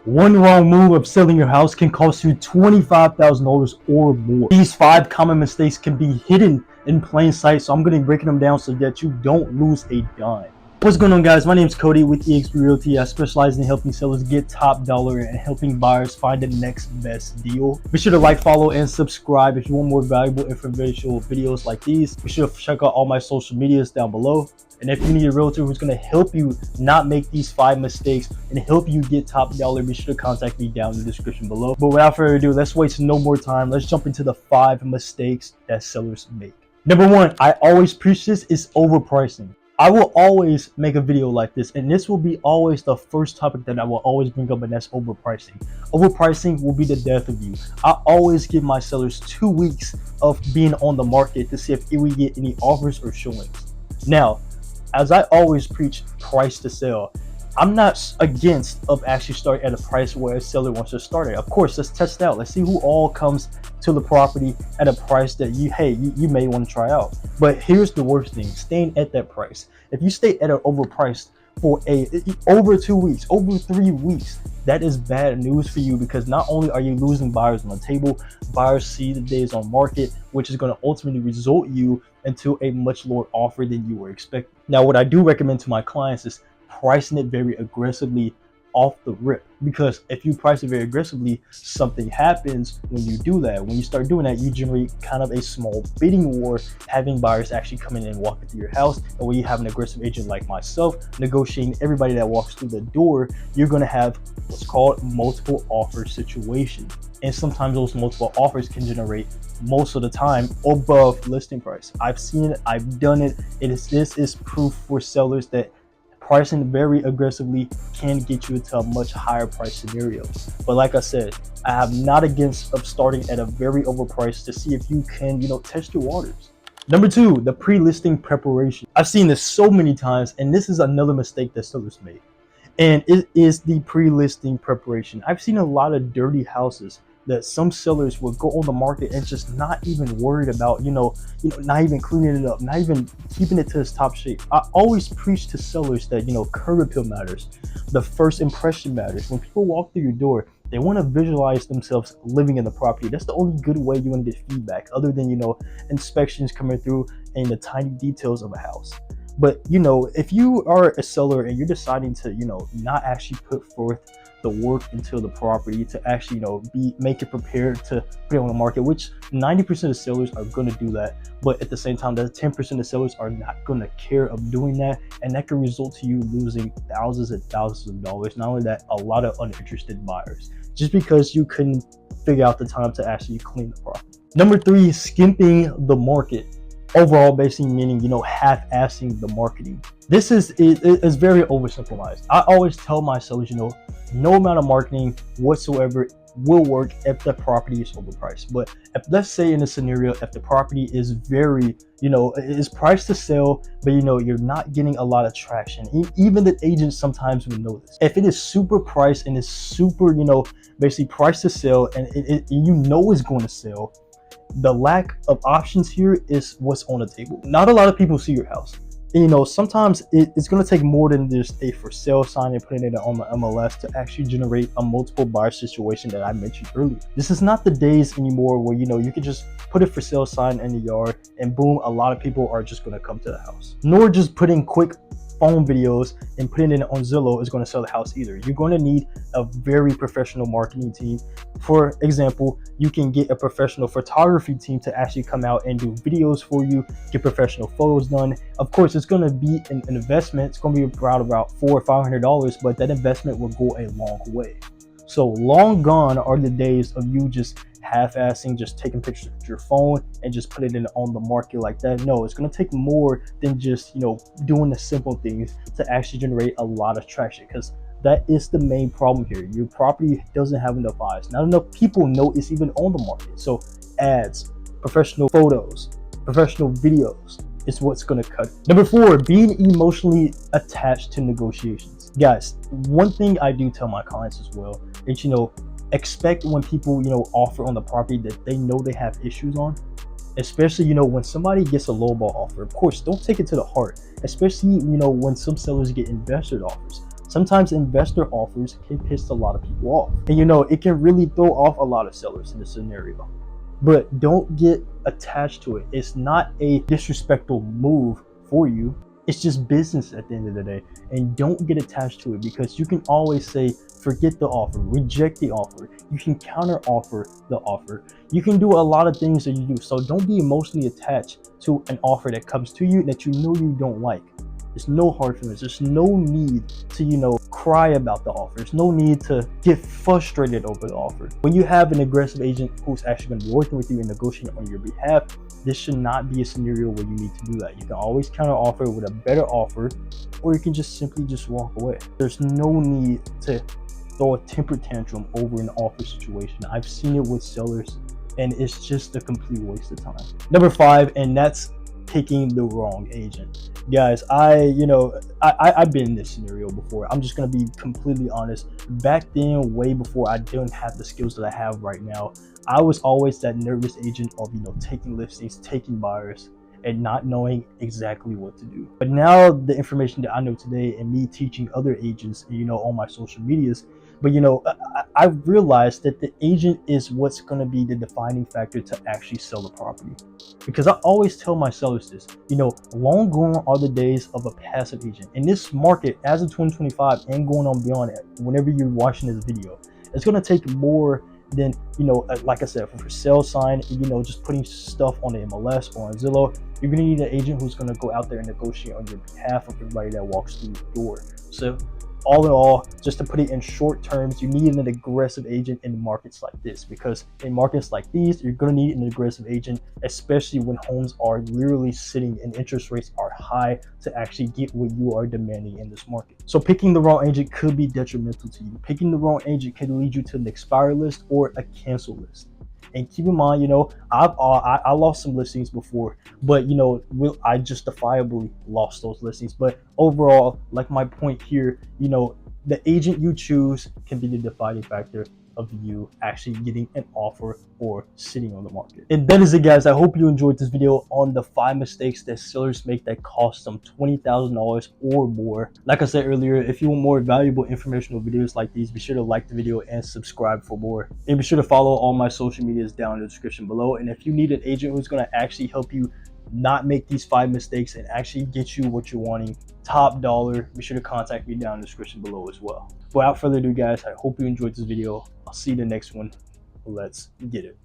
One wrong move of selling your house can cost you $25,000 or more. These 5 common mistakes can be hidden in plain sight, so I'm going to be breaking them down so that you don't lose a dime. What's going on, guys? My name is Cody with Expy Realty. I specialize in helping sellers get top dollar and helping buyers find the next best deal. Be sure to like, follow, and subscribe if you want more valuable informational videos like these. Be sure to check out all my social medias down below. And if you need a realtor who's going to help you not make these 5 mistakes and help you get top dollar, be sure to contact me down in the description below. But without further ado, let's waste no more time. Let's jump into the 5 mistakes that sellers make. Number 1, I always preach this, is overpricing. I will always make a video like this, and this will be always the first topic that I will always bring up, and that's overpricing. Overpricing will be the death of you. I always give my sellers 2 weeks of being on the market to see if we get any offers or showings. Now, as I always preach, price to sell. I'm not against of actually starting at a price where a seller wants to start at. Of course, let's test out. Let's see who all comes to the property at a price that you may want to try out. But here's the worst thing: staying at that price. If you stay at an overpriced for over 2 weeks, over 3 weeks, that is bad news for you, because not only are you losing buyers on the table, buyers see the days on market, which is going to ultimately result you into a much lower offer than you were expecting. Now, what I do recommend to my clients is pricing it very aggressively off the rip, because if you price it very aggressively, something happens when you do that. When you start doing that, you generate kind of a small bidding war, having buyers actually come in and walk into your house. And when you have an aggressive agent like myself negotiating everybody that walks through the door, you're going to have what's called multiple offer situation. And sometimes those multiple offers can generate, most of the time, above listing price. I've seen it, I've done it. This is proof for sellers that pricing very aggressively can get you into a much higher price scenario. But like I said, I am not against of starting at a very overpriced to see if you can, test your waters. Number 2, the pre-listing preparation. I've seen this so many times, and this is another mistake that sellers make. And it is the pre-listing preparation. I've seen a lot of dirty houses that some sellers will go on the market and just not even worried about, not even cleaning it up, not even keeping it to its top shape. I always preach to sellers that, curb appeal matters. The first impression matters. When people walk through your door, they want to visualize themselves living in the property. That's the only good way you're going to get feedback, other than, inspections coming through and the tiny details of a house. But, if you are a seller and you're deciding to, not actually put forth the work into the property to actually, make it prepared to put it on the market, which 90% of sellers are going to do that. But at the same time, that 10% of sellers are not going to care of doing that. And that can result to you losing thousands and thousands of dollars. Not only that, a lot of uninterested buyers, just because you couldn't figure out the time to actually clean the property. Number 3, skimping the market. Overall, basically meaning, half-assing the marketing. This is very oversimplified. I always tell my sellers, no amount of marketing whatsoever will work if the property is overpriced. But if, let's say in a scenario, if the property is very, is priced to sell, but you're not getting a lot of traction, even the agents sometimes will know this. If it is super priced and it's super, basically priced to sell, and it's going to sell, the lack of options here is what's on the table. Not a lot of people see your house. And, sometimes it's going to take more than just a for sale sign and putting it on the MLS to actually generate a multiple buyer situation that I mentioned earlier. This is not the days anymore where, you can just put a for sale sign in the yard and boom, a lot of people are just going to come to the house. Nor just putting quick phone videos and putting it on Zillow is going to sell the house either. You're going to need a very professional marketing team. For example, you can get a professional photography team to actually come out and do videos for you, get professional photos done. Of course, it's going to be an investment. It's going to be about $400 or $500, but that investment will go a long way. So long gone are the days of you just half-assing, just taking pictures with your phone and just putting it on the market like that. No, it's going to take more than just, doing the simple things to actually generate a lot of traction, because that is the main problem here. Your property doesn't have enough eyes. Not enough people know it's even on the market. So ads, professional photos, professional videos is what's going to cut. Number 4, being emotionally attached to negotiations. Guys, one thing I do tell my clients as well is, expect when people, offer on the property that they know they have issues on. Especially, when somebody gets a lowball offer, of course, don't take it to the heart. Especially, when some sellers get investor offers. Sometimes investor offers can piss a lot of people off. And it can really throw off a lot of sellers in this scenario. But don't get attached to it. It's not a disrespectful move for you. It's just business at the end of the day. And don't get attached to it, because you can always say, forget the offer, reject the offer. You can counter offer the offer. You can do a lot of things that you do. So don't be emotionally attached to an offer that comes to you that you don't like. There's no hard feelings. There's no need to, cry about the offer. There's no need to get frustrated over the offer. When you have an aggressive agent who's actually going to be working with you and negotiating on your behalf, this should not be a scenario where you need to do that. You can always counter offer with a better offer, or you can just simply walk away. There's no need to throw a temper tantrum over an offer situation. I've seen it with sellers, and it's just a complete waste of time. Number 5, and that's picking the wrong agent. Guys, I've been in this scenario before. I'm just gonna be completely honest. Back then, way before I didn't have the skills that I have right now, I was always that nervous agent of taking listings, taking buyers, and not knowing exactly what to do. But now the information that I know today, and me teaching other agents, on my social medias, but I realized that the agent is what's going to be the defining factor to actually sell the property. Because I always tell my sellers this, long gone are the days of a passive agent. In this market, as of 2025 and going on beyond it, whenever you're watching this video, it's going to take more than, like I said, for sale sign, just putting stuff on the MLS or on Zillow. You're going to need an agent who's going to go out there and negotiate on your behalf of everybody that walks through the door. So all in all, just to put it in short terms, you need an aggressive agent in markets like this, because in markets like these, you're going to need an aggressive agent, especially when homes are literally sitting and interest rates are high to actually get what you are demanding in this market. So picking the wrong agent could be detrimental to you. Picking the wrong agent could lead you to an expired list or a cancel list. And keep in mind, I lost some listings before, but I justifiably lost those listings. But overall, like my point here, the agent you choose can be the defining factor of you actually getting an offer or sitting on the market. And that is it, guys. I hope you enjoyed this video on the 5 mistakes that sellers make that cost them $20,000 or more. Like I said earlier, if you want more valuable informational videos like these, be sure to like the video and subscribe for more. And be sure to follow all my social medias down in the description below. And if you need an agent who's going to actually help you not make these 5 mistakes and actually get you what you're wanting, top dollar, be sure to contact me down in the description below as well. Without further ado, guys, I hope you enjoyed this video. I'll see you in the next one. Let's get it.